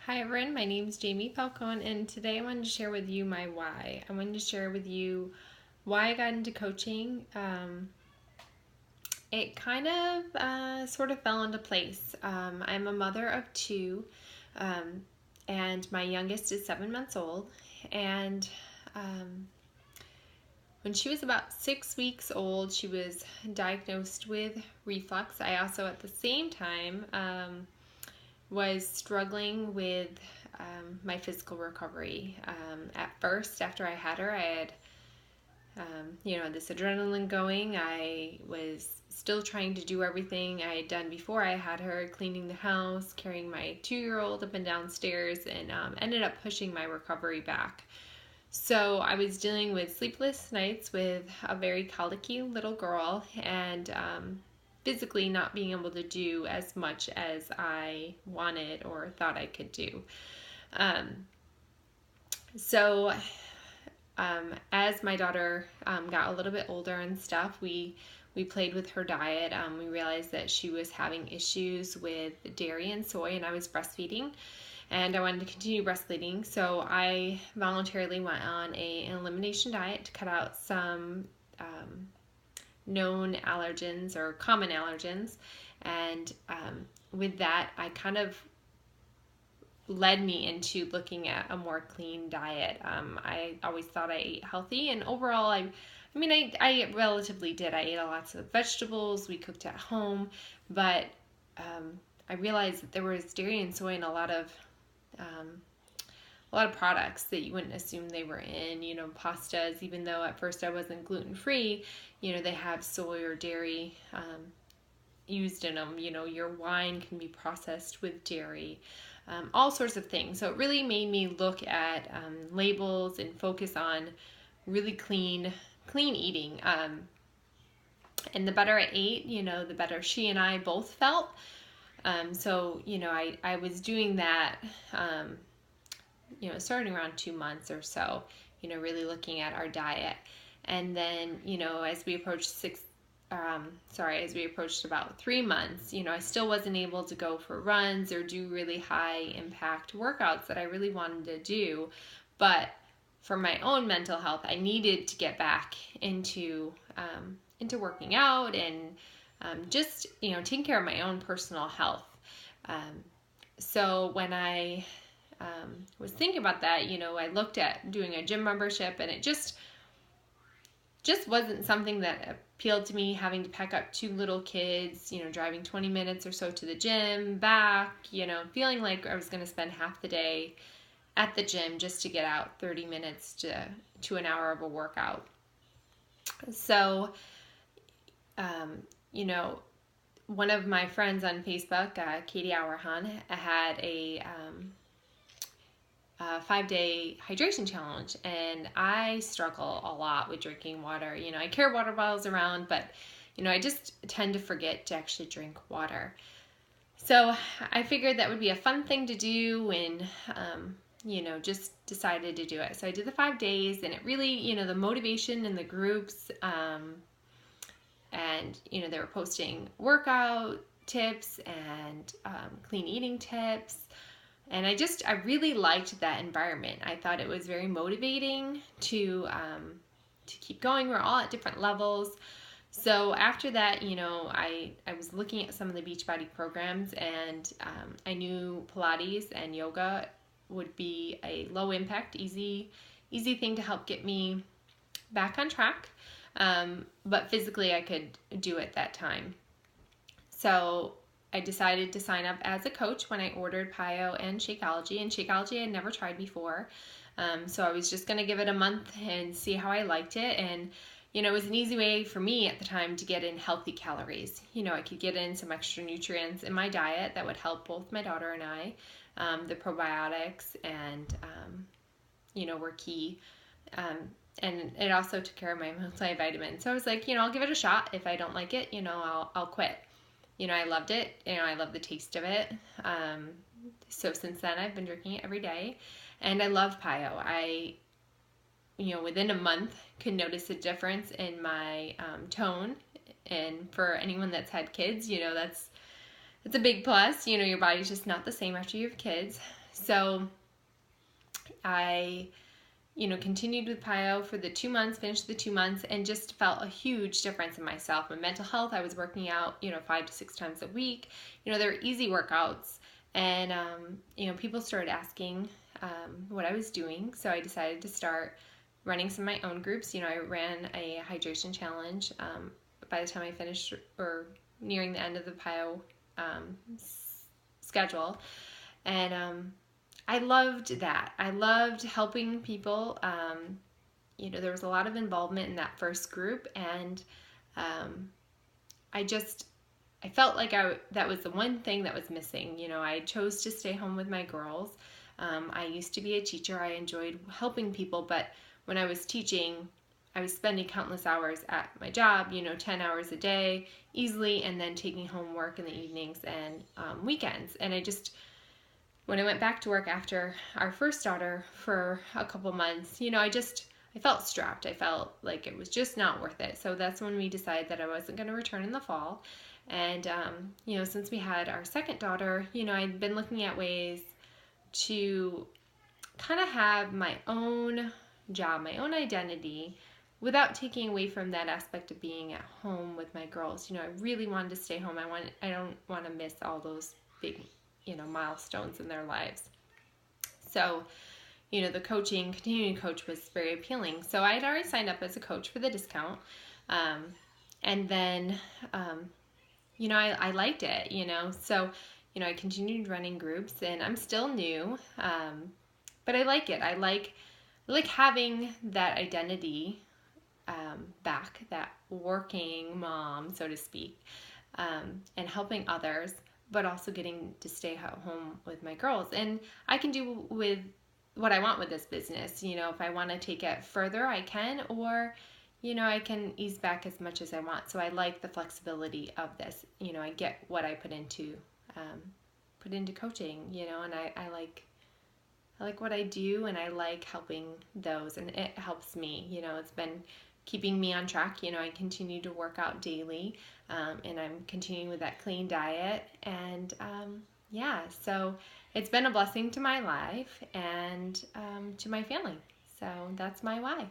Hi everyone, my name is Jamie Falcone, and today I wanted to share with you my why. I wanted to share with you why I got into coaching. It kind of sort of fell into place. I'm a mother of two, and my youngest is 7 months old. And when she was about 6 weeks old, she was diagnosed with reflux. I also, at the same time, was struggling with my physical recovery. At first, after I had her, I had, this adrenaline going. I was still trying to do everything I had done before I had her, cleaning the house, carrying my 2-year-old up and downstairs, and ended up pushing my recovery back. So I was dealing with sleepless nights with a very colicky little girl, and physically not being able to do as much as I wanted or thought I could do. As my daughter got a little bit older and stuff, we played with her diet. We realized that she was having issues with dairy and soy, and I was breastfeeding, and I wanted to continue breastfeeding, so I voluntarily went on an elimination diet to cut out some known allergens or common allergens, and with that I kind of led me into looking at a more clean diet. I always thought I ate healthy, and overall I relatively did. I ate lots of vegetables, we cooked at home, but I realized that there was dairy and soy in a lot of products that you wouldn't assume they were in, pastas, even though at first I wasn't gluten-free, they have soy or dairy used in them. Your wine can be processed with dairy, all sorts of things. So it really made me look at labels and focus on really clean eating. And the better I ate, the better she and I both felt. So I was doing that, starting around 2 months or so, really looking at our diet. And then, as we approached about 3 months, I still wasn't able to go for runs or do really high impact workouts that I really wanted to do. But for my own mental health, I needed to get back into working out and just, taking care of my own personal health. So when I was thinking about that, I looked at doing a gym membership, and it just wasn't something that appealed to me, having to pack up 2 little kids, driving 20 minutes or so to the gym, back, feeling like I was going to spend half the day at the gym just to get out 30 minutes to an hour of a workout. So, one of my friends on Facebook, Katie Auerhahn, had a 5-day hydration challenge, and I struggle a lot with drinking water. I carry water bottles around, but I just tend to forget to actually drink water. So I figured that would be a fun thing to do, and just decided to do it. So I did the 5 days, and it really, the motivation in the groups, and they were posting workout tips and clean eating tips. And I really liked that environment. I thought it was very motivating to keep going. We're all at different levels. So after that, I was looking at some of the Beachbody programs, and I knew Pilates and yoga would be a low impact, easy thing to help get me back on track. But physically I could do it that time. So I decided to sign up as a coach when I ordered PiYo and Shakeology, and Shakeology I had never tried before. So I was just going to give it a month and see how I liked it. And, it was an easy way for me at the time to get in healthy calories. I could get in some extra nutrients in my diet that would help both my daughter and I. The probiotics and, were key. And it also took care of my multivitamins. So I was like, I'll give it a shot. If I don't like it, I'll quit. I loved it. I love the taste of it. So since then, I've been drinking it every day, and I love PiYo. I, within a month, could notice a difference in my tone. And for anyone that's had kids, that's a big plus. Your body's just not the same after you have kids. So I, continued with PIO for the 2 months, finished the 2 months, and just felt a huge difference in myself. My mental health, I was working out, 5 to 6 times a week. They were easy workouts. And, people started asking what I was doing. So I decided to start running some of my own groups. I ran a hydration challenge by the time I finished, or nearing the end of the PIO schedule. And I loved that. I loved helping people. There was a lot of involvement in that first group, and I felt like that was the one thing that was missing. I chose to stay home with my girls. I used to be a teacher. I enjoyed helping people, but when I was teaching, I was spending countless hours at my job, 10 hours a day easily, and then taking home work in the evenings and weekends. And when I went back to work after our first daughter for a couple months, I felt strapped. I felt like it was just not worth it. So that's when we decided that I wasn't going to return in the fall. And, since we had our second daughter, I'd been looking at ways to kind of have my own job, my own identity, without taking away from that aspect of being at home with my girls. I really wanted to stay home. I don't want to miss all those big, milestones in their lives. So, the continuing coach was very appealing. So I had already signed up as a coach for the discount. And then, I liked it, So, I continued running groups, and I'm still new. But I like it. I like having that identity back, that working mom, so to speak, and helping others, but also getting to stay at home with my girls. And I can do with what I want with this business. If I want to take it further, I can, or, I can ease back as much as I want. So I like the flexibility of this. I get what I put into coaching, and I like what I do, and I like helping those, and it helps me. It's been keeping me on track. I continue to work out daily, and I'm continuing with that clean diet, and so it's been a blessing to my life and to my family. So that's my why.